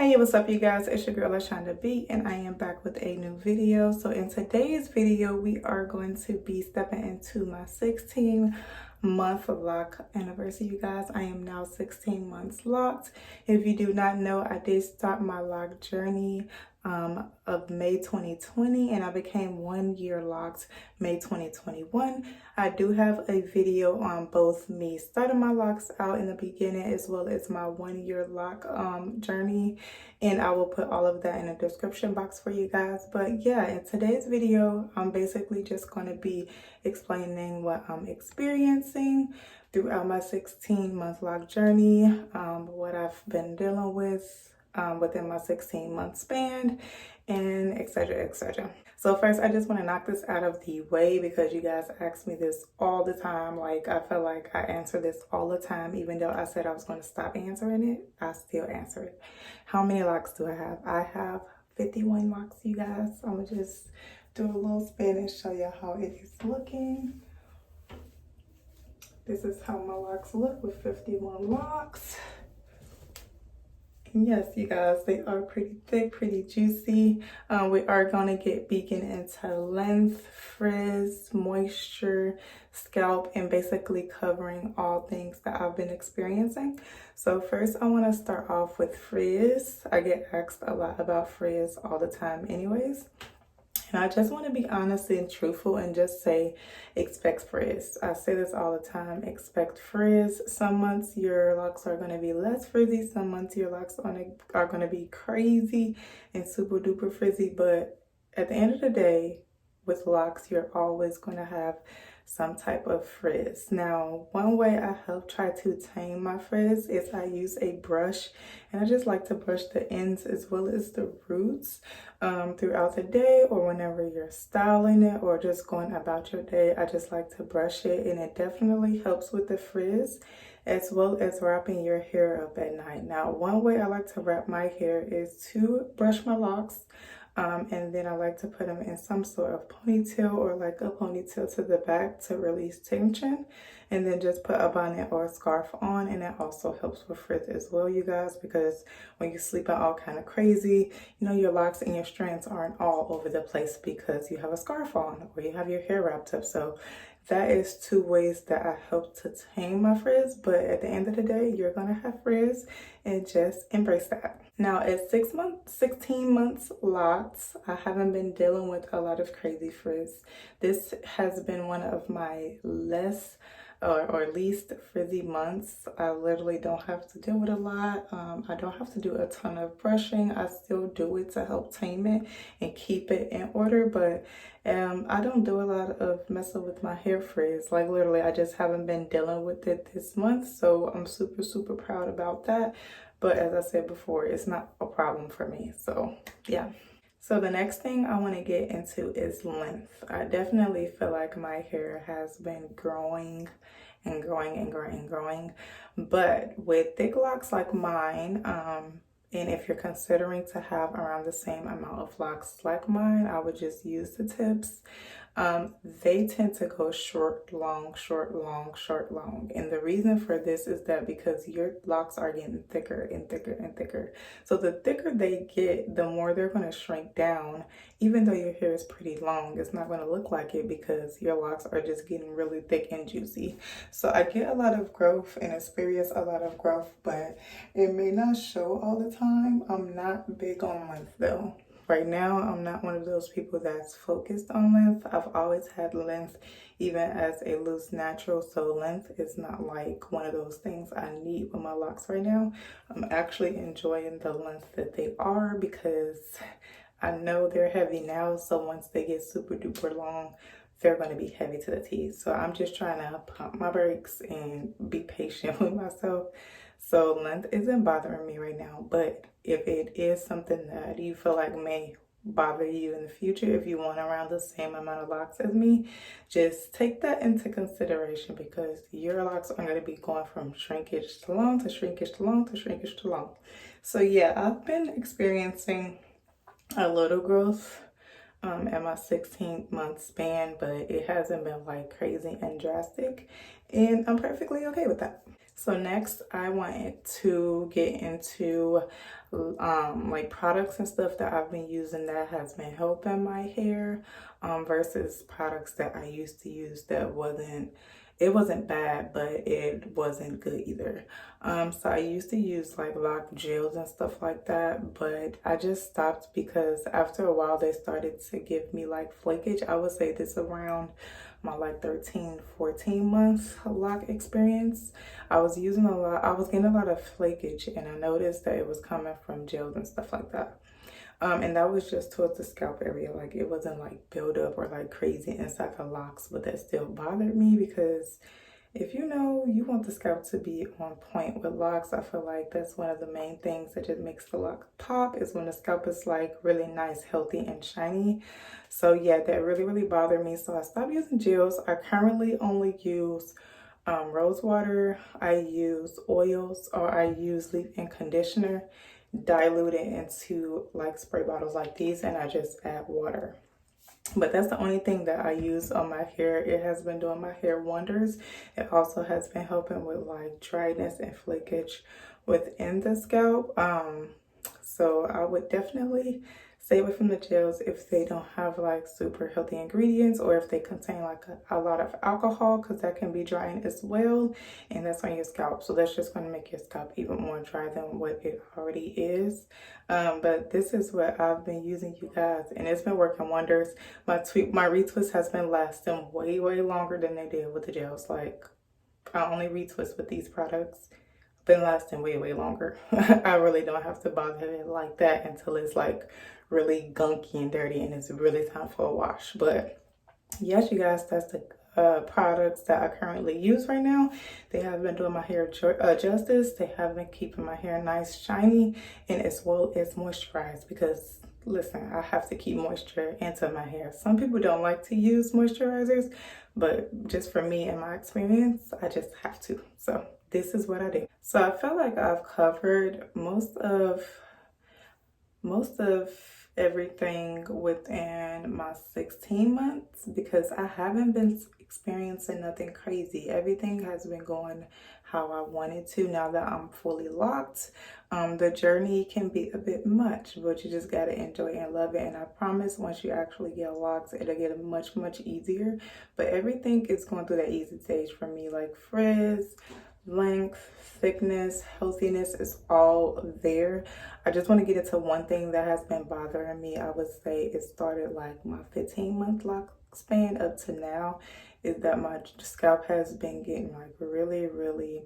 Hey, what's up you guys? It's your girl Lashonda B and I am back with a new video. So in today's video, we are going to be stepping into my 16-month lock anniversary, you guys. I am now 16 months locked. If you do not know, I did start my lock journey of May 2020 and I became 1 year locked May 2021. I do have a video on both me starting my locks out in the beginning as well as my 1 year lock journey, and I will put all of that in the description box for you guys. But yeah, in today's video, I'm basically just going to be explaining what I'm experiencing throughout my 16-month lock journey, what I've been dealing with within my 16-month span, and etc, etc. So first, I just want to knock this out of the way because you guys ask me this all the time. Like, I feel like I answer this all the time. Even though I said I was going to stop answering it, I still answer it. How many locks do I have? I have 51 locks, you guys. I'm going to just do a little spin and show you how it is looking. This is how my locks look with 51 locks. Yes, you guys, they are pretty thick, pretty juicy. We are going to get begin into length, frizz, moisture, scalp, and basically covering all things that I've been experiencing. So first, I want to start off with frizz. I get asked a lot about frizz all the time anyways. And I just want to be honest and truthful and just say, expect frizz. I say this all the time, expect frizz. Some months your locks are going to be less frizzy. Some months your locks are going to be crazy and super duper frizzy. But at the end of the day, with locks, you're always going to have some type of frizz. Now, one way I help try to tame my frizz is I use a brush, and I just like to brush the ends as well as the roots throughout the day, or whenever you're styling it or just going about your day. I just like to brush it, and it definitely helps with the frizz as well as wrapping your hair up at night. Now, one way I like to wrap my hair is to brush my locks. And then I like to put them in some sort of ponytail or like a ponytail to the back to release tension, and then just put a bonnet or a scarf on, and that also helps with frizz as well, you guys, because when you sleep out all kind of crazy, you know, your locks and your strands aren't all over the place because you have a scarf on or you have your hair wrapped up. So that is two ways that I help to tame my frizz, but at the end of the day, you're gonna have frizz and just embrace that. Now, at 16 months locked, I haven't been dealing with a lot of crazy frizz. This has been one of my less or least frizzy months. I literally don't have to deal with a lot. I don't have to do a ton of brushing. I still do it to help tame it and keep it in order, but I don't do a lot of messing with my hair frizz. Like, literally, I just haven't been dealing with it this month, so I'm super, super proud about that. But as I said before, it's not a problem for me, so yeah. So the next thing I want to get into is length. I definitely feel like my hair has been growing and growing and growing and growing. But with thick locks like mine, and if you're considering to have around the same amount of locks like mine, I would just use the tips. They tend to go short, long, short, long, short, long. And the reason for this is that because your locks are getting thicker and thicker and thicker. So the thicker they get, the more they're going to shrink down. Even though your hair is pretty long, it's not going to look like it because your locks are just getting really thick and juicy. So I get a lot of growth and experience a lot of growth, but it may not show all the time. I'm not big on length though. Right now, I'm not one of those people that's focused on length. I've always had length even as a loose natural, so length is not like one of those things I need with my locks right now. I'm actually enjoying the length that they are because I know they're heavy now, so once they get super duper long, they're going to be heavy to the teeth. So I'm just trying to pump my brakes and be patient with myself. So length isn't bothering me right now, but if it is something that you feel like may bother you in the future, if you want around the same amount of locks as me, just take that into consideration because your locks are going to be going from shrinkage to long to shrinkage to long to shrinkage to long. So yeah, I've been experiencing a little growth at my 16-month span, but it hasn't been like crazy and drastic, and I'm perfectly okay with that. So next I wanted to get into like products and stuff that I've been using that has been helping my hair versus products that I used to use that it wasn't bad, but it wasn't good either. So I used to use like lock gels and stuff like that, but I just stopped because after a while they started to give me like flakage. I would say this around my like 13, 14 months lock experience. I was getting a lot of flakage, and I noticed that it was coming from gels and stuff like that. And that was just towards the scalp area. Like it wasn't like build up or like crazy inside the locks, but that still bothered me because if you know you want the scalp to be on point with locks, I feel like that's one of the main things that just makes the lock pop is when the scalp is like really nice, healthy, and shiny. So yeah, that really, really bothered me. So I stopped using gels. I currently only use rose water. I use oils, or I use leave-in conditioner, dilute it into like spray bottles like these, and I just add water. But that's the only thing that I use on my hair. It has been doing my hair wonders. It also has been helping with like dryness and flakage within the scalp. So I would definitely stay away from the gels if they don't have like super healthy ingredients, or if they contain like a lot of alcohol, because that can be drying as well, and that's on your scalp. So that's just going to make your scalp even more dry than what it already is. But this is what I've been using, you guys, and it's been working wonders. My retwist has been lasting way, way longer than they did with the gels. Like I only retwist with these products been lasting way, way longer. I really don't have to bother it like that until it's like really gunky and dirty and it's really time for a wash. But yes, you guys, that's the products that I currently use right now. They have been doing my hair justice. They have been keeping my hair nice, shiny, and as well as moisturized, because listen, I have to keep moisture into my hair. Some people don't like to use moisturizers, but just for me and my experience, I just have to. So this is what I do. So I feel like I've covered most of everything within my 16 months, because I haven't been experiencing nothing crazy. Everything has been going how I wanted to. Now that I'm fully locked, the journey can be a bit much, but you just gotta enjoy and love it. And I promise once you actually get locked, it'll get much, much easier. But everything is going through that easy stage for me, like frizz, length, thickness, healthiness is all there. I just want to get into one thing that has been bothering me. I would say it started like my 15-month lock span up to now, is that my scalp has been getting like really, really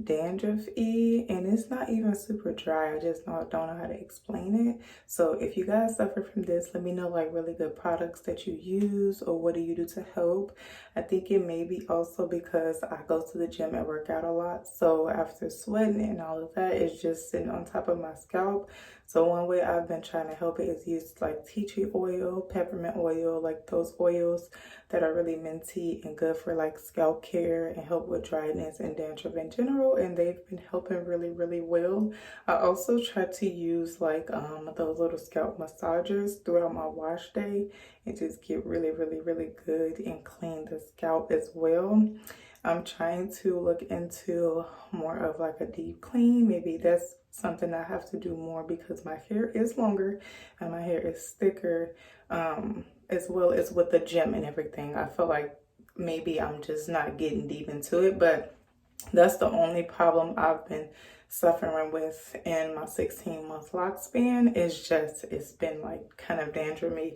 dandruffy, and it's not even super dry. I just don't know how to explain it. So if you guys suffer from this, let me know like really good products that you use, or what do you do to help. I think it may be also because I go to the gym and work out a lot, so after sweating and all of that, it's just sitting on top of my scalp. So one way I've been trying to help it is use like tea tree oil, peppermint oil, like those oils that are really minty and good for like scalp care and help with dryness and dandruff in general, and they've been helping really, really well. I also try to use like those little scalp massagers throughout my wash day and just get really, really, really good and clean the scalp as well. I'm trying to look into more of like a deep clean. Maybe that's something I have to do more, because my hair is longer and my hair is thicker, as well as with the gym and everything. I feel like maybe I'm just not getting deep into it, but that's the only problem I've been suffering with in my 16-month lock span. Is just, it's been like kind of dandruffy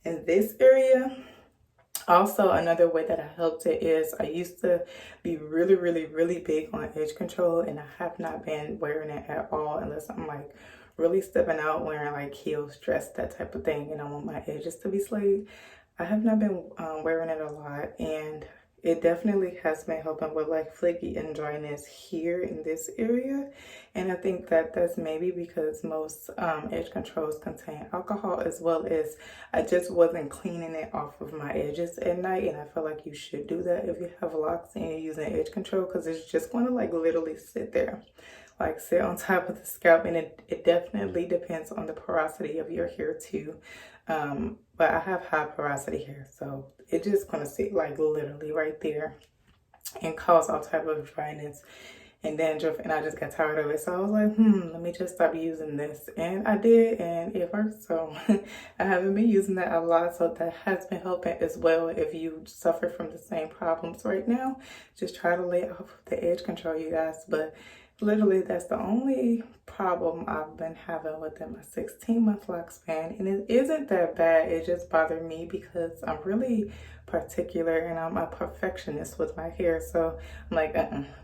in this area. Also, another way that I helped it is I used to be really, really, really big on edge control, and I have not been wearing it at all unless I'm like really stepping out wearing like heels, dress, that type of thing, and I want my edges to be slayed. I have not been wearing it a lot, and it definitely has been helping with like flaky and dryness here in this area. And I think that that's maybe because most edge controls contain alcohol, as well as I just wasn't cleaning it off of my edges at night. And I feel like you should do that if you have locks and you're using edge control, because it's just going to like literally sit there, like sit on top of the scalp. And it definitely depends on the porosity of your hair too. But I have high porosity hair, so it's just gonna sit like literally right there and cause all type of dryness and dandruff, and I just got tired of it. So I was like, let me just stop using this. And I did, and it worked. So I haven't been using that a lot. So that has been helping as well. If you suffer from the same problems right now, just try to lay off the edge control, you guys. But literally, that's the only problem I've been having within my 16-month lock span. And it isn't that bad. It just bothered me because I'm really particular and I'm a perfectionist with my hair. So I'm like,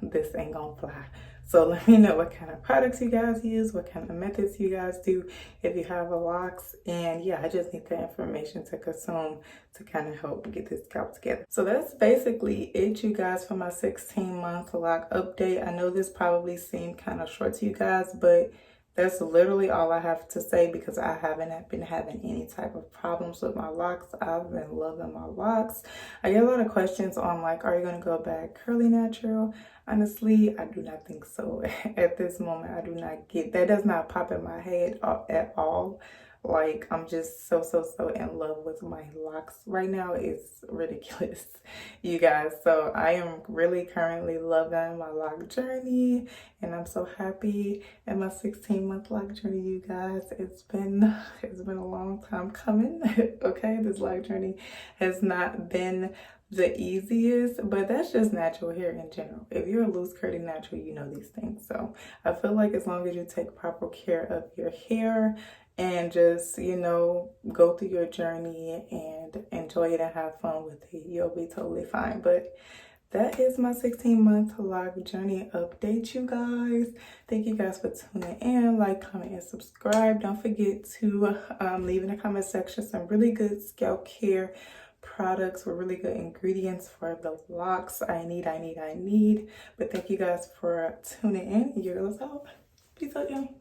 this ain't gonna fly. So let me know what kind of products you guys use, what kind of methods you guys do if you have a locks. And yeah, I just need the information to consume to kind of help get this scalp together. So that's basically it, you guys, for my 16-month lock update. I know this probably seemed kind of short to you guys, but that's literally all I have to say because I haven't been having any type of problems with my locks. I've been loving my locks. I get a lot of questions on like, are you going to go back curly natural? Honestly, I do not think so. At this moment, I do not get, that does not pop in my head at all. Like, I'm just so in love with my locks right now. It's ridiculous, you guys. So I am really currently loving my lock journey, and I'm so happy in my 16-month lock journey, you guys. It's been a long time coming. Okay, this lock journey has not been the easiest, but that's just natural hair in general. If you're a loose curly natural, you know these things. So I feel like as long as you take proper care of your hair and just, you know, go through your journey and enjoy it and have fun with it, you'll be totally fine. But that is my 16-month lock journey update, you guys. Thank you guys for tuning in. Like, comment, and subscribe. Don't forget to leave in the comment section some really good scalp care products with really good ingredients for the locks I need. But thank you guys for tuning in. Your girl's out. Peace out, y'all.